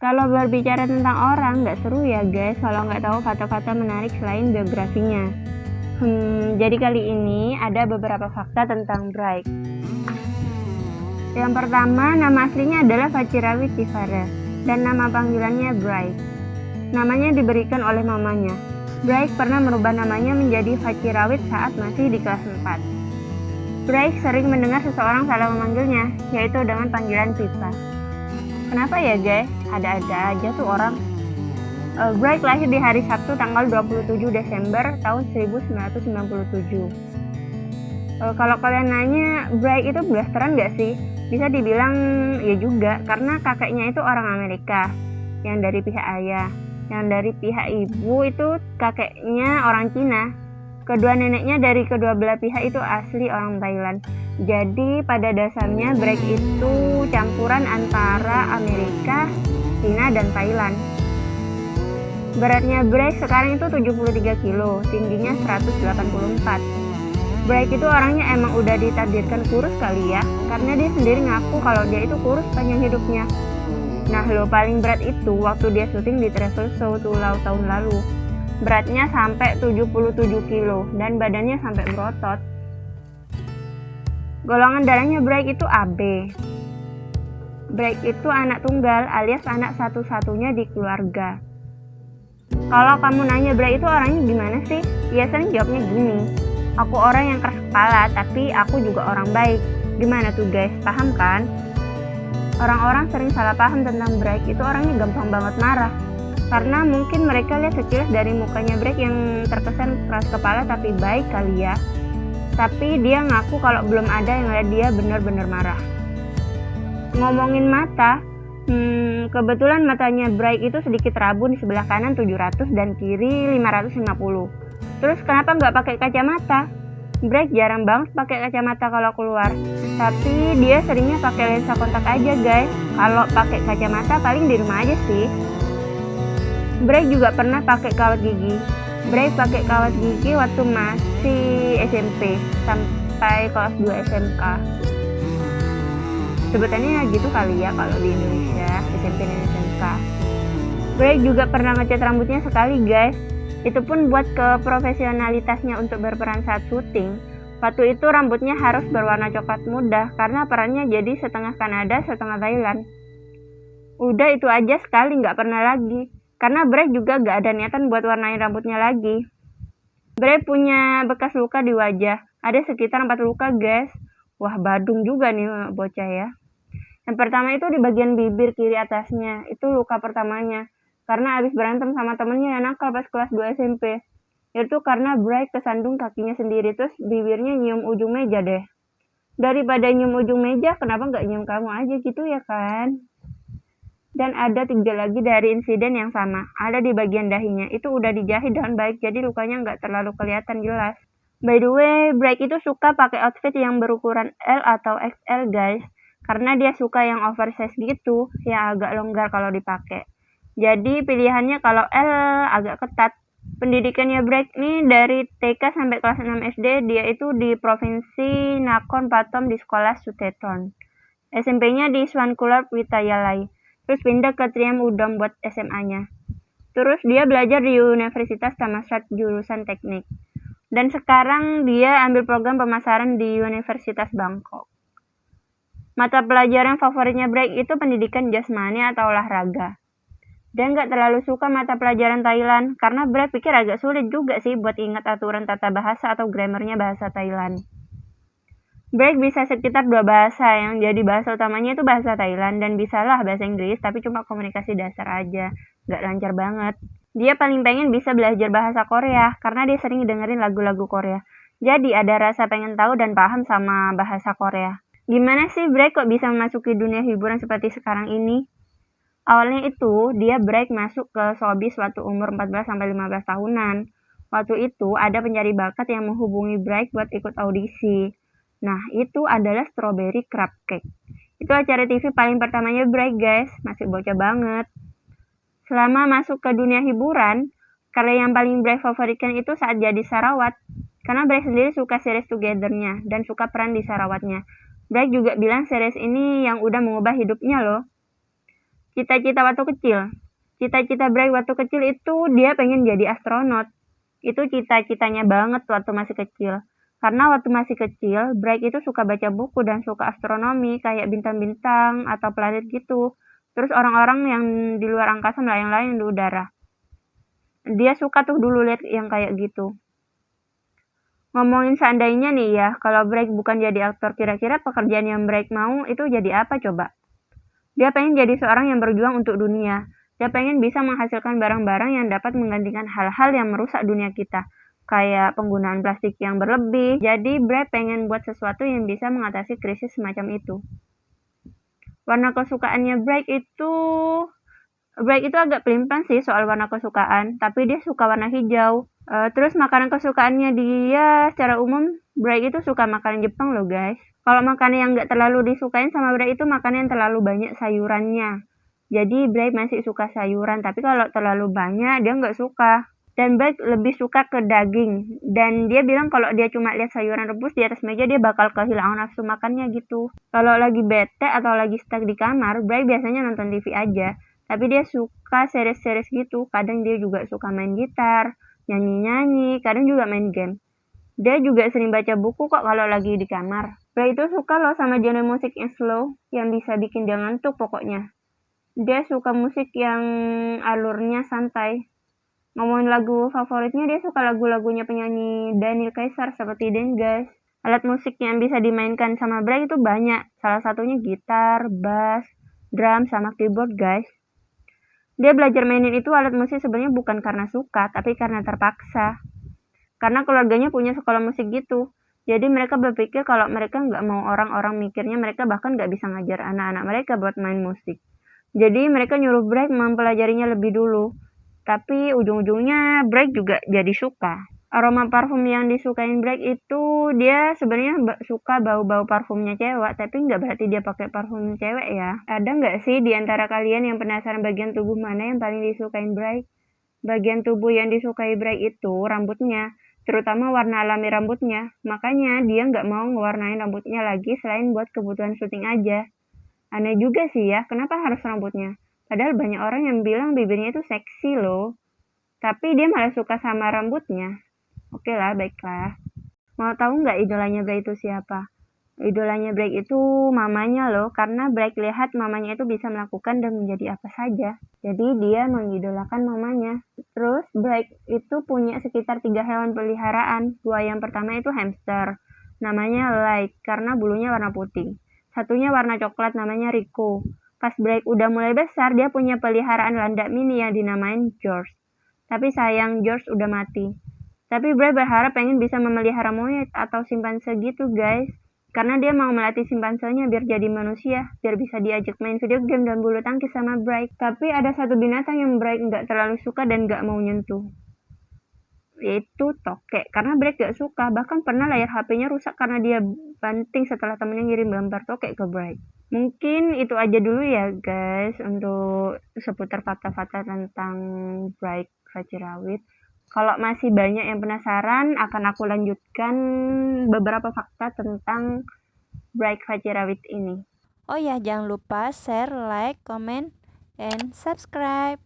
Kalau berbicara tentang orang, nggak seru ya guys kalau nggak tahu kata-kata menarik selain biografinya. Jadi kali ini ada beberapa fakta tentang Bright. Yang pertama, nama aslinya adalah Facirawit Tifara dan nama panggilannya Bright. Namanya diberikan oleh mamanya. Bright pernah merubah namanya menjadi Facirawit saat masih di kelas 4. Bright sering mendengar seseorang salah memanggilnya, yaitu dengan panggilan Pipa. Kenapa ya guys? Ada-ada aja tuh orang. Bright lahir di hari Sabtu tanggal 27 Desember tahun 1997. Kalau kalian nanya, Bright itu blasteran gak sih? Bisa dibilang ya juga, karena kakeknya itu orang Amerika, yang dari pihak ayah. Yang dari pihak ibu itu kakeknya orang Cina. Kedua neneknya dari kedua belah pihak itu asli orang Thailand. Jadi pada dasarnya Bright itu campuran antara Amerika, Cina, dan Thailand. Beratnya Bright sekarang itu 73 kilo, tingginya 184. Bright itu orangnya emang udah ditakdirkan kurus kali ya, karena dia sendiri ngaku kalau dia itu kurus panjang hidupnya. Nah lo paling berat itu waktu dia syuting di travel show tahun lalu. Beratnya sampai 77 kilo dan badannya sampai berotot. Golongan darahnya Bright itu AB. Bright itu anak tunggal alias anak satu-satunya di keluarga. Kalau kamu nanya Bright itu orangnya gimana sih? Biasanya jawabnya gini, aku orang yang keras kepala tapi aku juga orang baik. Gimana tuh guys, paham kan? Orang-orang sering salah paham tentang Bright itu orangnya gampang banget marah. Karena mungkin mereka lihat sekilas dari mukanya Bright yang terkesan keras kepala tapi baik kali ya. Tapi dia ngaku kalau belum ada yang lihat dia benar-benar marah. Ngomongin mata, kebetulan matanya Bright itu sedikit rabun di sebelah kanan 700 dan kiri 550. Terus kenapa nggak pakai kacamata? Bright jarang banget pakai kacamata kalau keluar. Tapi dia seringnya pakai lensa kontak aja guys. Kalau pakai kacamata paling di rumah aja sih. Bright juga pernah pakai kawat gigi. Bright pakai kawat gigi waktu masih SMP sampai kelas 2 SMK. Sebutannya gitu kali ya kalau di Indonesia, SMP dan SMK. Bright juga pernah ngecat rambutnya sekali guys. Itu pun buat keprofesionalitasnya untuk berperan saat syuting. Waktu itu rambutnya harus berwarna coklat muda karena perannya jadi setengah Kanada, setengah Thailand. Udah itu aja sekali, nggak pernah lagi. Karena Bright juga gak ada niatan buat warnain rambutnya lagi. Bright punya bekas luka di wajah. Ada sekitar 4 luka guys. Wah badung juga nih bocah ya. Yang pertama itu di bagian bibir kiri atasnya. Itu luka pertamanya. Karena abis berantem sama temennya yang nakal pas kelas 2 SMP. Itu karena Bright kesandung kakinya sendiri. Terus bibirnya nyium ujung meja deh. Daripada nyium ujung meja, kenapa gak nyium kamu aja gitu ya kan? Dan ada 3 lagi dari insiden yang sama. Ada di bagian dahinya. Itu udah dijahit dengan baik, jadi lukanya nggak terlalu kelihatan jelas. By the way, Bright itu suka pakai outfit yang berukuran L atau XL guys. Karena dia suka yang oversize gitu, yang agak longgar kalau dipakai. Jadi pilihannya kalau L agak ketat. Pendidikannya Bright nih dari TK sampai kelas 6 SD, dia itu di Provinsi Nakhon Pathom di sekolah Suteton. SMP-nya di Swankular Widyalaya. Terus pindah ke Triam Udom buat SMA-nya. Terus dia belajar di Universitas Thammasat jurusan teknik. Dan sekarang dia ambil program pemasaran di Universitas Bangkok. Mata pelajaran favoritnya Bright itu pendidikan jasmani atau olahraga. Dia nggak terlalu suka mata pelajaran Thailand, karena Bright pikir agak sulit juga sih buat ingat aturan tata bahasa atau grammarnya bahasa Thailand. Bright bisa sekitar 2 bahasa, yang jadi bahasa utamanya itu bahasa Thailand dan bisalah bahasa Inggris, tapi cuma komunikasi dasar aja, gak lancar banget. Dia paling pengen bisa belajar bahasa Korea, karena dia sering dengerin lagu-lagu Korea. Jadi ada rasa pengen tahu dan paham sama bahasa Korea. Gimana sih Bright kok bisa memasuki dunia hiburan seperti sekarang ini? Awalnya itu, dia Bright masuk ke showbiz waktu umur 14-15 tahunan. Waktu itu ada pencari bakat yang menghubungi Bright buat ikut audisi. Nah, itu adalah Strawberry Crab Cake. Itu acara TV paling pertamanya Bright guys, masih bocah banget. Selama masuk ke dunia hiburan, karya yang paling Bright favoritkan itu saat jadi Sarawat. Karena Bright sendiri suka series Together-nya dan suka peran di Sarawatnya. Bright juga bilang series ini yang udah mengubah hidupnya loh. Cita-cita waktu kecil. Cita-cita Bright waktu kecil itu dia pengen jadi astronot. Itu cita-citanya banget waktu masih kecil. Karena waktu masih kecil, Bright itu suka baca buku dan suka astronomi, kayak bintang-bintang atau planet gitu. Terus orang-orang yang di luar angkasa melayang-layang di udara. Dia suka tuh dulu lihat yang kayak gitu. Ngomongin seandainya nih ya, kalau Bright bukan jadi aktor, kira-kira pekerjaan yang Bright mau itu jadi apa coba? Dia pengen jadi seorang yang berjuang untuk dunia. Dia pengen bisa menghasilkan barang-barang yang dapat menggantikan hal-hal yang merusak dunia kita. Kayak penggunaan plastik yang berlebih. Jadi Brad pengen buat sesuatu yang bisa mengatasi krisis semacam itu. Warna kesukaannya Brad itu agak pelin-pelan sih soal warna kesukaan. Tapi dia suka warna hijau. Terus makanan kesukaannya dia secara umum, Brad itu suka makanan Jepang loh guys. Kalau makanan yang nggak terlalu disukain sama Brad itu makanan yang terlalu banyak sayurannya. Jadi Brad masih suka sayuran, tapi kalau terlalu banyak dia nggak suka. Dan Brad lebih suka ke daging. Dan dia bilang kalau dia cuma lihat sayuran rebus di atas meja dia bakal kehilangan nafsu makannya gitu. Kalau lagi bete atau lagi stuck di kamar, Brad biasanya nonton TV aja. Tapi dia suka series-series gitu. Kadang dia juga suka main gitar, nyanyi-nyanyi, kadang juga main game. Dia juga sering baca buku kok kalau lagi di kamar. Brad itu suka loh sama genre musik yang slow, yang bisa bikin dia ngantuk pokoknya. Dia suka musik yang alurnya santai. Ngomongin lagu favoritnya, dia suka lagu-lagunya penyanyi Daniel Caesar seperti Dengas. Alat musik yang bisa dimainkan sama Brad itu banyak. Salah satunya gitar, bass, drum, sama keyboard guys. Dia belajar mainin itu alat musik sebenarnya bukan karena suka, tapi karena terpaksa. Karena keluarganya punya sekolah musik gitu. Jadi mereka berpikir kalau mereka nggak mau orang-orang mikirnya mereka bahkan nggak bisa ngajar anak-anak mereka buat main musik. Jadi mereka nyuruh Brad mempelajarinya lebih dulu. Tapi ujung-ujungnya Brad juga jadi suka. Aroma parfum yang disukain Brad itu dia sebenarnya suka bau-bau parfumnya cewek, tapi nggak berarti dia pakai parfum cewek ya. Ada nggak sih di antara kalian yang penasaran bagian tubuh mana yang paling disukain Brad? Bagian tubuh yang disukai Brad itu rambutnya, terutama warna alami rambutnya. Makanya dia nggak mau ngewarnain rambutnya lagi selain buat kebutuhan syuting aja. Aneh juga sih ya, kenapa harus rambutnya? Padahal banyak orang yang bilang bibirnya itu seksi loh. Tapi dia malah suka sama rambutnya. Oke lah, baiklah. Mau tahu nggak idolanya Brad itu siapa? Idolanya Brad itu mamanya loh, karena Brad lihat mamanya itu bisa melakukan dan menjadi apa saja. Jadi dia mengidolakan mamanya. Terus Brad itu punya sekitar 3 hewan peliharaan. 2 yang pertama itu hamster. Namanya Light, karena bulunya warna putih. Satunya warna coklat, namanya Rico. Pas Brad udah mulai besar, dia punya peliharaan landak mini yang dinamain George. Tapi sayang, George udah mati. Tapi Brad berharap pengen bisa memelihara monyet atau simpanse gitu guys. Karena dia mau melatih simpansenya biar jadi manusia, biar bisa diajak main video game dan bulu tangkis sama Brad. Tapi ada satu binatang yang Brad nggak terlalu suka dan nggak mau nyentuh, yaitu tokek. Karena Brad gak suka, bahkan pernah layar HP-nya rusak karena dia banting setelah temennya ngirim gambar tokek ke Brad. Mungkin itu aja dulu ya guys untuk seputar fakta-fakta tentang Brad Facirawit. Kalau masih banyak yang penasaran, akan aku lanjutkan beberapa fakta tentang Brad Facirawit ini. Oh ya, jangan lupa share, like, comment, and subscribe.